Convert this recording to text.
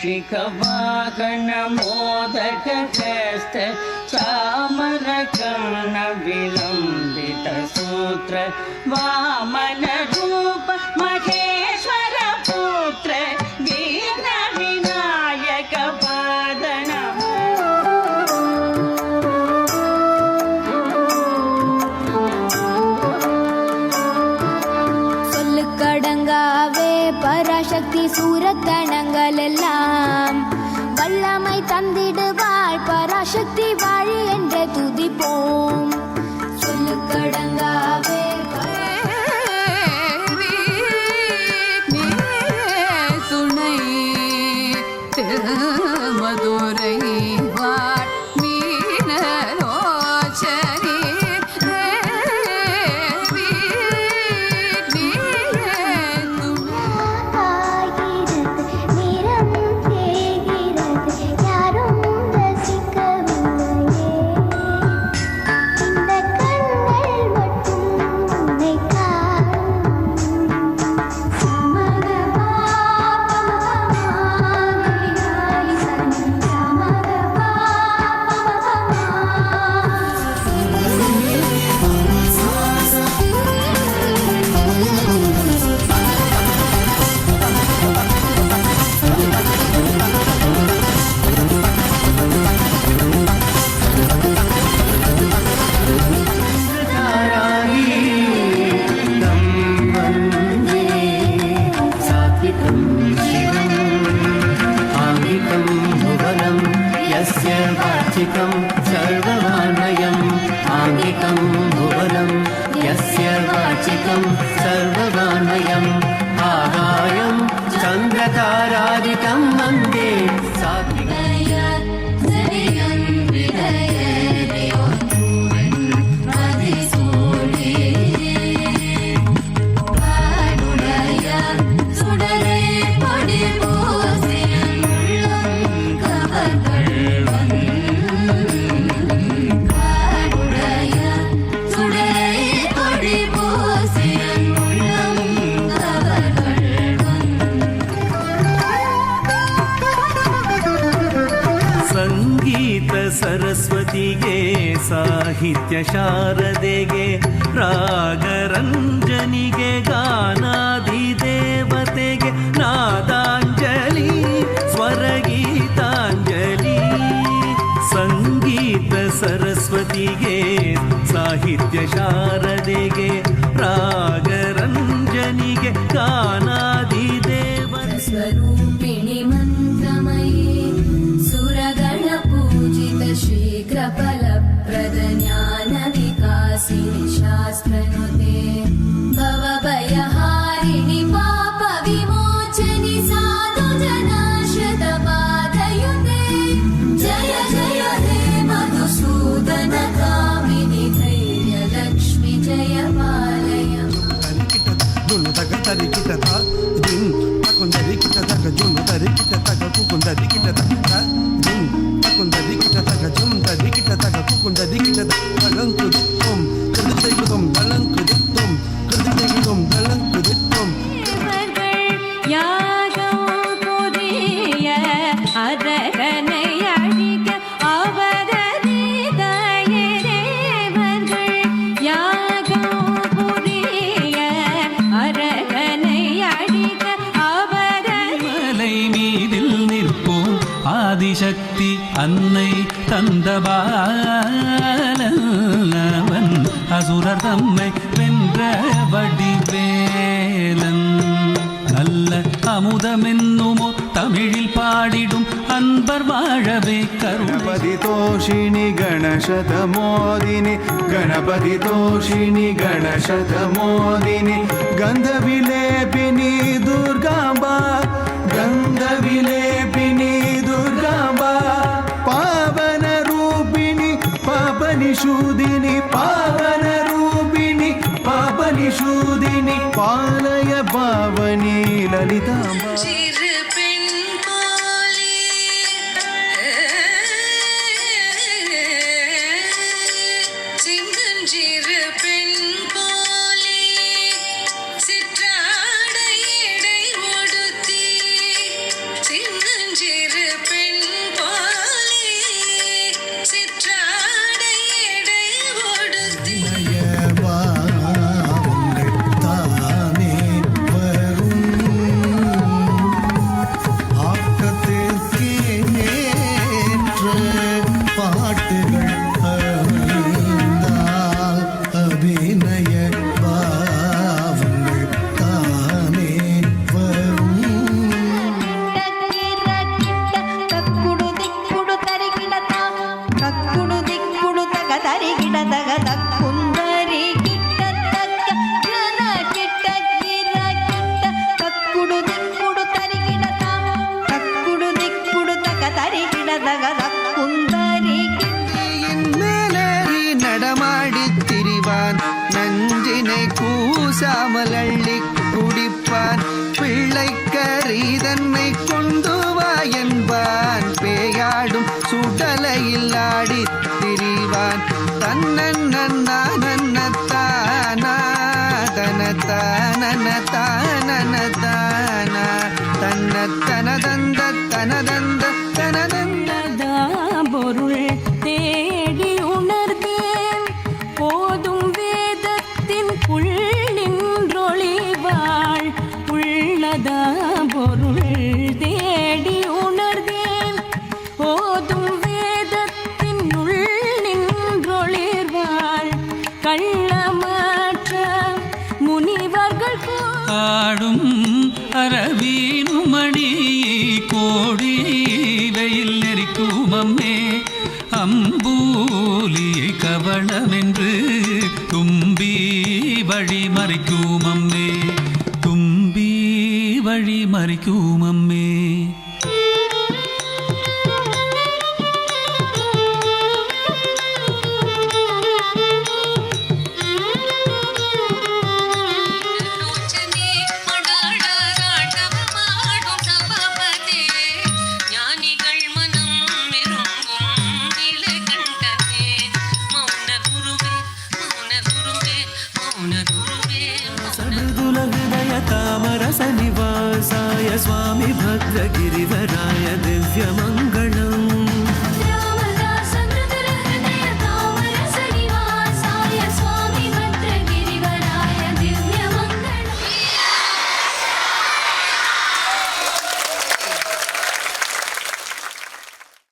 मूषिक वाहन मोदक हस्त चामर कर्ण विलंबित सूत्र वामन रूप महेश्वर पुत्र दीन विनायक पादन சொல்லுக்கடங்காவே பராசக்தி சூரத்தனங்களெல்லாம் வல்லமை தந்திடுவாள் பராசக்தி வாழி என்று துதிப்போம். சொல்லுக்கடங்காவே துணை மதுரை வாழ் மீனலோச்சனி सर्ववान्मयम् आङ्गिकं भुवनं यस्य वाचिकं सर्ववान्मयम् आगायं चन्द्रतारादिकं वन्दे सरस्वतिगे साहित्य शारदेगे रागरञ्जनिगे गानाधिदेवतेगे नादाञ्जलि स्वरगीताञ्जलि संगीत सरस्वतिगे साहित्य शारदेगे रागरञ्जनिगे गानाधिदेवते स्वरूपिणि मन्त्रमये सुरगण पूजित शीघ्रफलप्रद ज्ञान विकासिनि शास्त्रनुते भवभयहारिणि पाप विमोचनि साधु जनाश्रित पादयुते जय जय हे मधुसूदन कामिनि धैर्य लक्ष्मि जय पालय ஆதிசக்தி அன்னை தந்தபாலவன் அசுரர் தம்மை வென்ற வடிவேலன் நல்ல அமுதமென்னுமோ தமிழில் பாடிடும் அன்பர் வாழவே கருணபதி தோஷினி கணசதமோதினி கணபதி தோஷினி கணசதமோதினி கந்தவிலேபினி துர்காம்பா गन्धविलेपिनी दुर्गाम्बा पावनरूपिणि पापनिषूदिनि पावनरूपिणि पापनिषूदिनि पालय पावनी ललिताम्बा சிற்றாடை இடை ஒடுத்தி சின்னஞ்சி விடாமல் அள்ளி குடிப்பான் பிள்ளைக்கரீதன்னை கொண்டு வா என்பான் பேயாடும் சுடலையில் ஆடி திரிவான் தன்னன் நன்னா நன்னத்தானா தனத்தானத்தானத்தானா தன்னத்தனதந்த தனதந்த தனதந்த பொருள் தேடி உணர்ந்தேன் போதும் வேதத்தின் புள் நின்றொழிவாள் உள்ளதா பொருள் தேடி உணர்ந்தேன் போதும் வேதத்தின் உள் நின்றொழிவாள் கள்ளமற்ற முனிவர்கள் ஆடும் அரவீனுமணி கோடி வெயில் நெறிக்கும் அம்மே அம்பூலியை கவளமென்று தும்பி வழி மறைக்கும் அம்மே தும்பி வழி மறைக்கும் அம்மே सद्गुलहृदय तामरस निवासाय स्वामी भद्रगिरिवराय दिव्यमङ्गल